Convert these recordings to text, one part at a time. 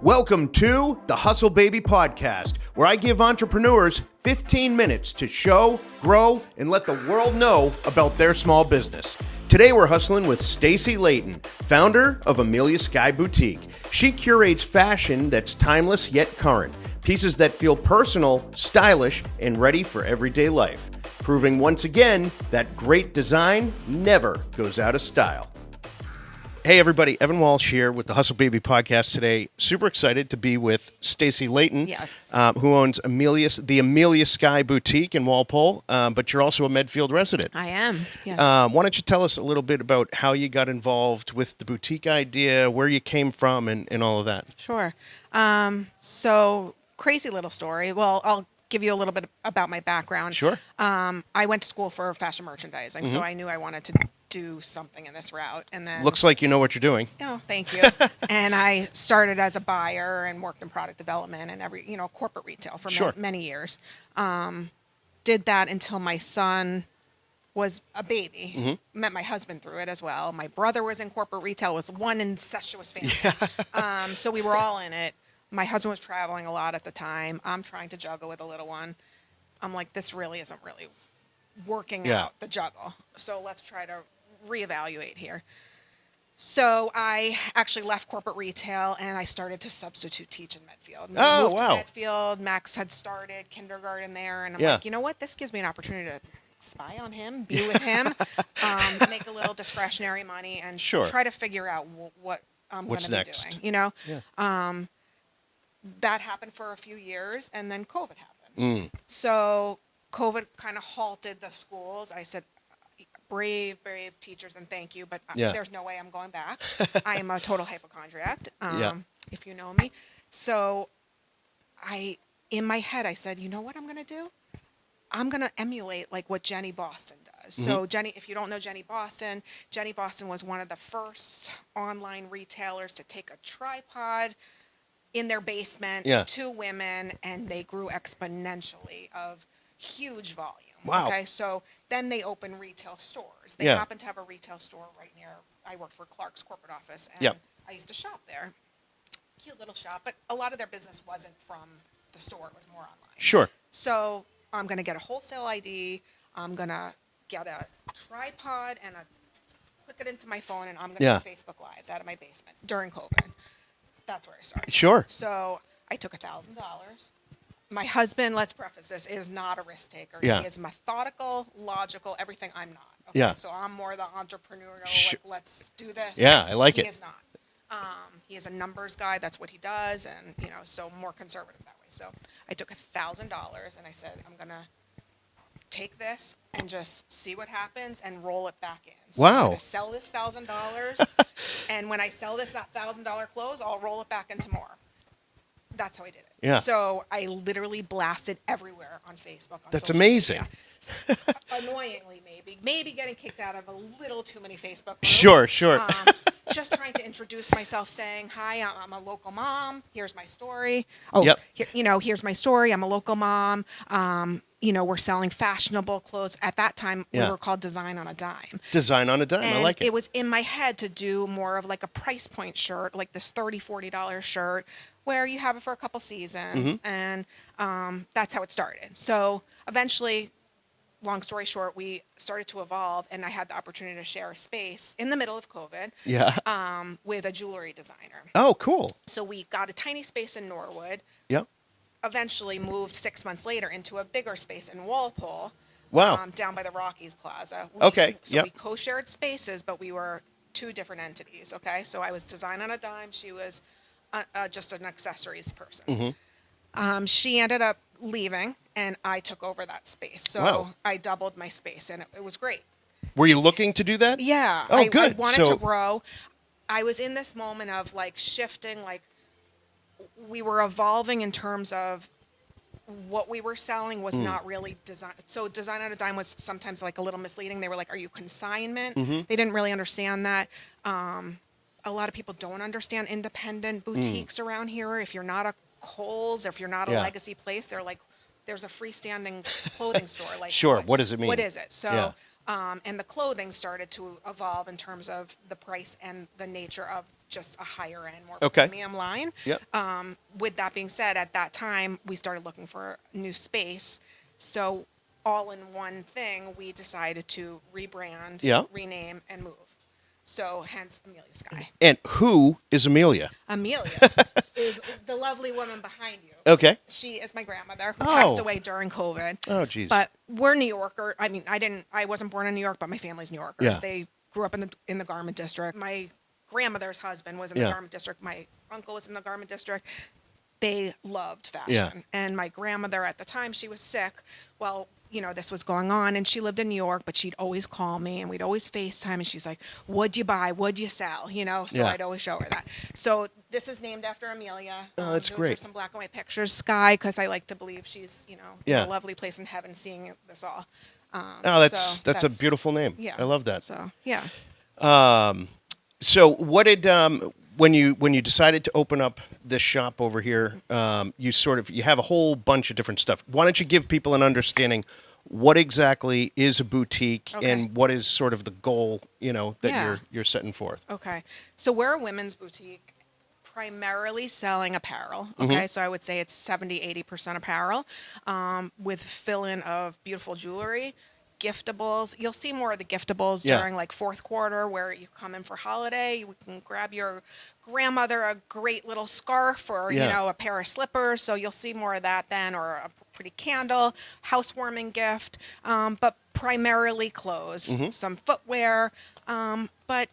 Welcome to the Hustle Baby Podcast, where I give entrepreneurs 15 minutes to show, grow, and let the world know about their small business. Today we're hustling with Stacey Leighton, founder of Amelia Sky Boutique. She curates fashion that's timeless yet current, pieces that feel personal, stylish, and ready for everyday life, proving once again that great design never goes out of style. Hey everybody, Evan Walsh here with the Hustle Baby Podcast today. Super excited to be with Stacey Leighton, Yes. Who owns the Amelia Sky Boutique in Walpole, but you're also a Medfield resident. I am, yes. Why don't you tell us a little bit about how you got involved with the boutique idea, where you came from, and all of that? Sure. So, crazy little story. Well, I'll give you a little bit about my background. Sure. I went to school for fashion merchandising, so I knew I wanted to do something in this route. And then Looks like you know what you're doing. Oh, thank you. And I started as a buyer and worked in product development and corporate retail for Sure. many years. Did that until my son was a baby. Met my husband through it as well. My brother was in corporate retail. It was one incestuous family. So we were all in it. My husband was traveling a lot at the time. I'm trying to juggle with a little one. I'm like, this really isn't really working out, the juggle. So let's try to reevaluate here. So I actually left corporate retail and I started to substitute teach in Medfield. Moved to Medfield. Max had started kindergarten there, and I'm like, you know what? This gives me an opportunity to spy on him, be with him, make a little discretionary money, and try to figure out what I'm going to be doing. That happened for a few years, and then COVID happened. So COVID kind of halted the schools. I said, brave teachers, and thank you, but there's no way I'm going back. I am a total hypochondriac, if you know me. So in my head, I said, you know what I'm going to do? I'm going to emulate like what Jenny Boston does. So Jenny, if you don't know Jenny Boston was one of the first online retailers to take a tripod in their basement, 2 women, and they grew exponentially of huge volume. Wow. Okay, so then they opened retail stores. They happen to have a retail store right near, I worked for Clark's corporate office, and I used to shop there. Cute little shop, but a lot of their business wasn't from the store. It was more online. Sure. So I'm going to get a wholesale ID. I'm going to get a tripod and click it into my phone, and I'm going to do Facebook Lives out of my basement during COVID. That's where I started. Sure. So I took $1,000. My husband, let's preface this, is not a risk taker. Yeah. He is methodical, logical, everything I'm not. Okay? Yeah. So I'm more the entrepreneurial, like, let's do this. Yeah, I like it. He is not. He is a numbers guy. That's what he does. And, so more conservative that way. So I took $1,000 and I said, I'm going to take this and just see what happens and roll it back in. So I'm going to sell this $1,000. And when I sell this $1,000 clothes, I'll roll it back into more. That's how I did it. Yeah. So I literally blasted everywhere on Facebook. That's amazing. Annoyingly, maybe getting kicked out of a little too many Facebook groups. Sure. Just trying to introduce myself, saying, "Hi, I'm a local mom. Here's my story. Here's my story. I'm a local mom. We're selling fashionable clothes. At that time, we were called Design on a Dime. Design on a Dime. And I like it. It was in my head to do more of like a price point shirt, like this $30, $40 shirt, where you have it for a couple seasons, and that's how it started. So eventually, long story short, we started to evolve, and I had the opportunity to share a space in the middle of COVID with a jewelry designer. Oh, cool. So we got a tiny space in Norwood. Yep. Eventually moved 6 months later into a bigger space in Walpole. Wow. Down by the Rockies Plaza. So we co-shared spaces, but we were 2 different entities, okay? So I was Design on a Dime. She was just an accessories person. She ended up leaving, and I took over that space. So I doubled my space, and it was great. Were you looking to do that? Yeah. Oh, good. I wanted to grow. I was in this moment of, like, shifting, like, we were evolving in terms of what we were selling was not really design. So Design on a Dime was sometimes like a little misleading. They were like, are you consignment? They didn't really understand that. A lot of people don't understand independent boutiques around here. If you're not a Kohl's, if you're not a legacy place, they're like, there's a freestanding clothing store. Like, what does it mean? What is it? So And the clothing started to evolve in terms of the price and the nature of just a higher end, more premium line. Yep. With that being said, at that time, we started looking for new space. So all in one thing, we decided to rebrand, rename, and move. So hence Amelia Sky. And who is Amelia? Amelia is the lovely woman behind you. Okay. She is my grandmother who passed away during COVID. Oh, geez. But we're New Yorker. I mean, I wasn't born in New York, but my family's New Yorkers. Yeah. They grew up in the garment district. My grandmother's husband was in the garment district. My uncle was in the garment district. They loved fashion. Yeah. And my grandmother at the time, she was sick. Well, this was going on, and she lived in New York, but she'd always call me, and we'd always FaceTime, and she's like, what'd you buy? What'd you sell? So I'd always show her that. So this is named after Amelia. Oh, that's great. Those are some black and white pictures. Sky, because I like to believe she's, in a lovely place in heaven seeing this all. That's a beautiful name. Yeah. I love that. So, yeah. So what did when you decided to open up this shop over here, you have a whole bunch of different stuff. Why don't you give people an understanding what exactly is a boutique and what is sort of the goal, that you're setting forth? Okay. So we're a women's boutique, primarily selling apparel. Okay. So I would say it's 70-80% apparel, with fill-in of beautiful jewelry. Giftables. You'll see more of the giftables during like fourth quarter where you come in for holiday. You can grab your grandmother a great little scarf or, a pair of slippers. So you'll see more of that then, or a pretty candle, housewarming gift, but primarily clothes, some footwear. But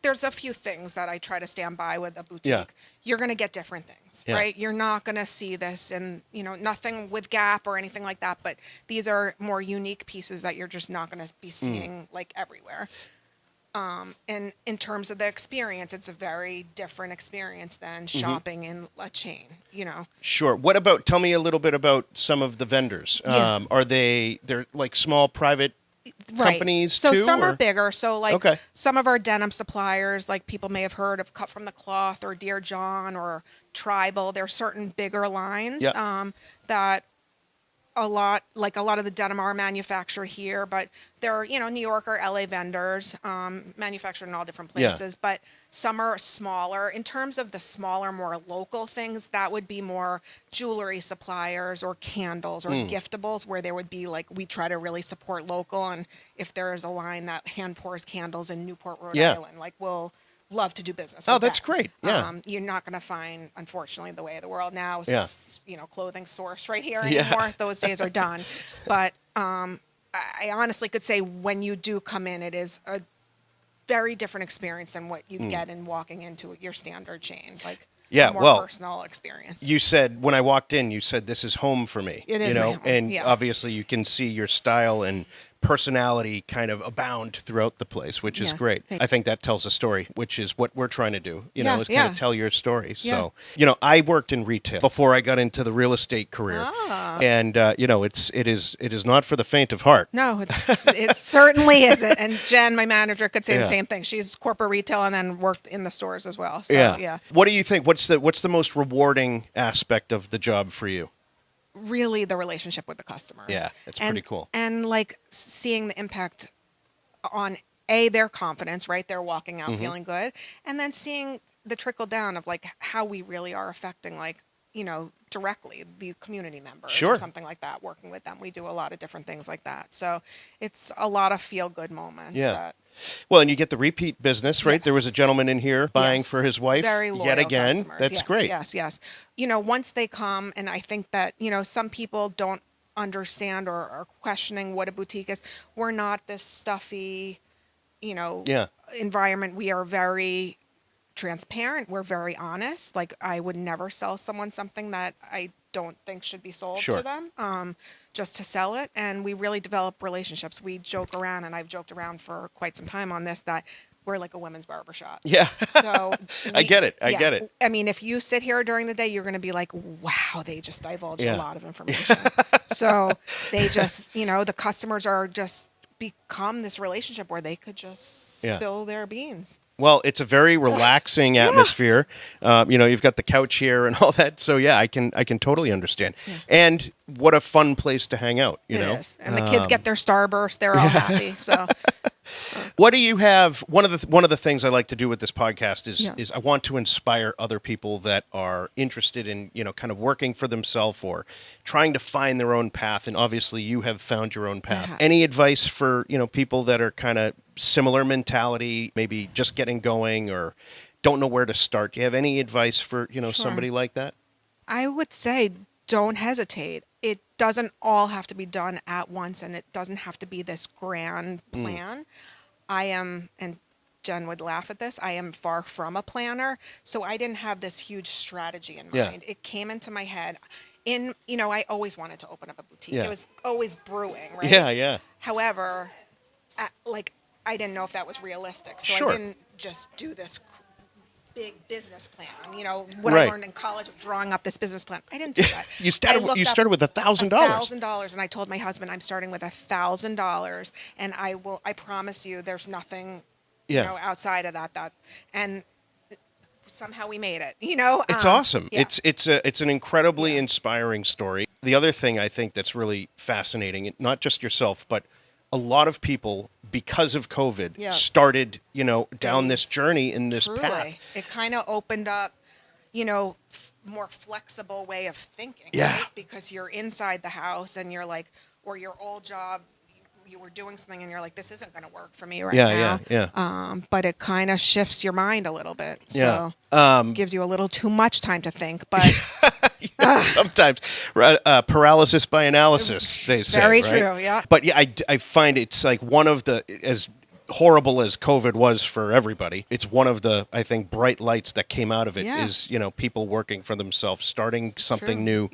there's a few things that I try to stand by with a boutique. Yeah. You're going to get different things, right? You're not going to see this and, nothing with Gap or anything like that, but these are more unique pieces that you're just not going to be seeing like everywhere. And in terms of the experience, it's a very different experience than shopping in a chain, Sure. Tell me a little bit about some of the vendors. Are they're like small private companies so too? Some are bigger. So like some of our denim suppliers, like people may have heard of Cut from the Cloth or Dear John or Tribal. There are certain bigger lines that a lot of the denim are manufactured here, but they're, New York or LA vendors, manufactured in all different places, but some are smaller. In terms of the smaller, more local things, that would be more jewelry suppliers or candles or giftables, where there would be we try to really support local. And if there's a line that hand pours candles in Newport, Rhode Island, we'll love to do business with that's that. Great. Yeah. You're not going to find, unfortunately, the way of the world now is, clothing source right here anymore. Those days are done. But I honestly could say when you do come in, it is a very different experience than what you'd get in walking into your standard chain. A more personal experience. You said, when I walked in, you said, this is home for me. It is my home. And obviously you can see your style and personality kind of abound throughout the place, which is great. I think that tells a story, which is what we're trying to do, is kind of tell your story. So, I worked in retail before I got into the real estate career. And, it is not for the faint of heart. No, it certainly isn't. And Jen, my manager, could say the same thing. She's corporate retail and then worked in the stores as well. So, What do you think? What's the most rewarding aspect of the job for you? Really the relationship with the customers. Yeah, it's pretty cool. And seeing the impact on their confidence, right? They're walking out feeling good. And then seeing the trickle down of how we really are affecting directly the community members or something like that, working with them. We do a lot of different things like that. So it's a lot of feel good moments. Yeah. Well, and you get the repeat business, right? Yes. There was a gentleman in here buying for his wife very loyal yet again. Customers. That's great. Yes. Once they come, and I think that, some people don't understand or are questioning what a boutique is. We're not this stuffy, environment. We are very transparent. We're very honest. I would never sell someone something that I don't think should be sold to them, just to sell it. And we really develop relationships. We joke around, and I've joked around for quite some time on this, that we're like a women's barbershop. Yeah. So I get it. I get it. I mean, if you sit here during the day, you're going to be like, wow, they just divulged a lot of information. So they just, the customers are just become this relationship where they could just spill their beans. Well, it's a very relaxing atmosphere. You've got the couch here and all that. So yeah, I can totally understand. Yeah. And what a fun place to hang out. You know, is. And the kids get their Starburst. They're all happy. So. What do you have? One of the things I like to do with this podcast is I want to inspire other people that are interested in, kind of working for themselves or trying to find their own path. And obviously you have found your own path. Any advice for, people that are kind of similar mentality, maybe just getting going or don't know where to start? Do you have any advice for, somebody like that? I would say don't hesitate. It doesn't all have to be done at once, and it doesn't have to be this grand plan. I am, and Jen would laugh at this, I am far from a planner, so I didn't have this huge strategy in mind. It came into my head. I always wanted to open up a boutique. It was always brewing, right? Yeah. However, I didn't know if that was realistic, so I didn't just do this big business plan. What I learned in college of drawing up this business plan. I didn't do that. You started with $1,000. $1,000, and I told my husband I'm starting with $1,000, and I promise you, there's nothing, outside of that. And somehow we made it. It's awesome. Yeah. It's an incredibly inspiring story. The other thing I think that's really fascinating, not just yourself, but a lot of people, because of COVID, started, down this journey in this path. It kind of opened up, more flexible way of thinking. Yeah. Right? Because you're inside the house and you're like, or your old job, you were doing something and you're like, this isn't going to work for me right now. Yeah. But it kind of shifts your mind a little bit. Yeah. So gives you a little too much time to think, but... Sometimes paralysis by analysis, they say. Very right? true, yeah. But yeah, I find it's like one of the, as horrible as COVID was for everybody, it's one of the, I think, bright lights that came out of it is, people working for themselves, starting something new,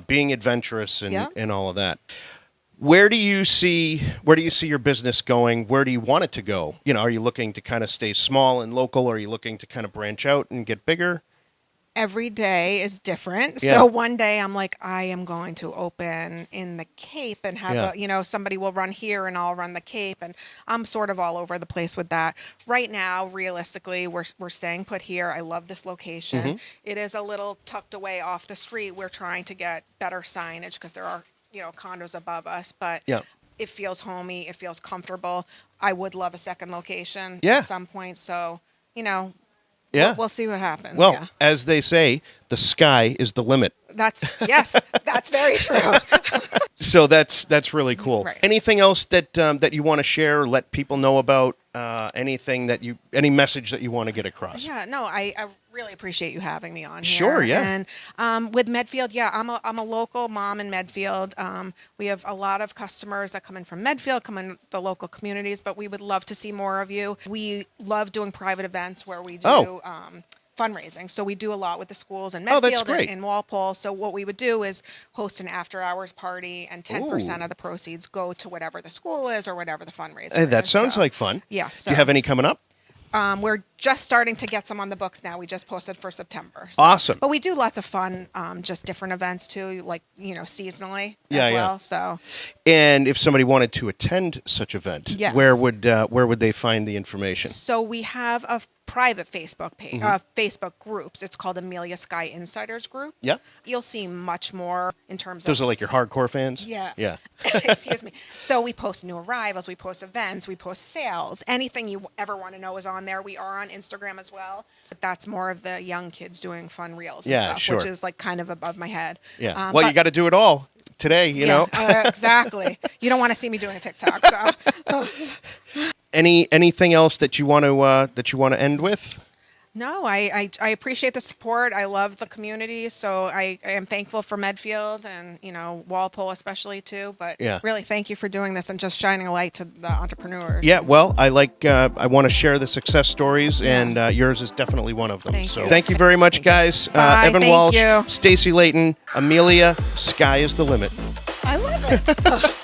being adventurous and all of that. Where do you see your business going? Where do you want it to go? Are you looking to kind of stay small and local, or are you looking to kind of branch out and get bigger? Every day is different. Yeah. So one day I'm like, I am going to open in the Cape and have somebody will run here and I'll run the Cape, and I'm sort of all over the place with that. Right now, realistically, we're staying put here. I love this location. Mm-hmm. It is a little tucked away off the street. We're trying to get better signage because there are, condos above us, but it feels homey. It feels comfortable. I would love a second location at some point. So, we'll see what happens. Well, as they say, the sky is the limit. That's very true. So that's really cool. Right. Anything else that you want to share or let people know about? Any message that you want to get across? Yeah, no, I really appreciate you having me on here. Sure, yeah. And with Medfield, I'm a local mom in Medfield. We have a lot of customers that come in from Medfield, come in the local communities, but we would love to see more of you. We love doing private events where we do fundraising. So we do a lot with the schools in Medfield and Walpole. So what we would do is host an after-hours party, and 10% of the proceeds go to whatever the school is or whatever the fundraiser is. That sounds like fun. Yeah. So, do you have any coming up? We're just starting to get some on the books now. We just posted for September. So. Awesome. But we do lots of fun, just different events too, like, seasonally as well. So. And if somebody wanted to attend such event, where would they find the information? So we have a private Facebook page, Facebook groups. It's called Amelia Sky Insiders Group. Yeah. You'll see much more in terms of... Those are like your hardcore fans? Yeah. Yeah. Excuse me. So we post new arrivals, we post events, we post sales. Anything you ever want to know is on there. We are on Instagram as well. But that's more of the young kids doing fun reels and stuff, which is like kind of above my head. Yeah. Well, you got to do it all today, you know? Exactly. You don't want to see me doing a TikTok, so... Anything else that you want to end with? No, I appreciate the support. I love the community, so I am thankful for Medfield and Walpole especially too. But really, thank you for doing this and just shining a light to the entrepreneurs. Yeah, well, I want to share the success stories, and yours is definitely one of them. Thank you very much, guys. Bye, Evan Walsh, Stacey Leighton, Amelia, sky is the limit. I love it.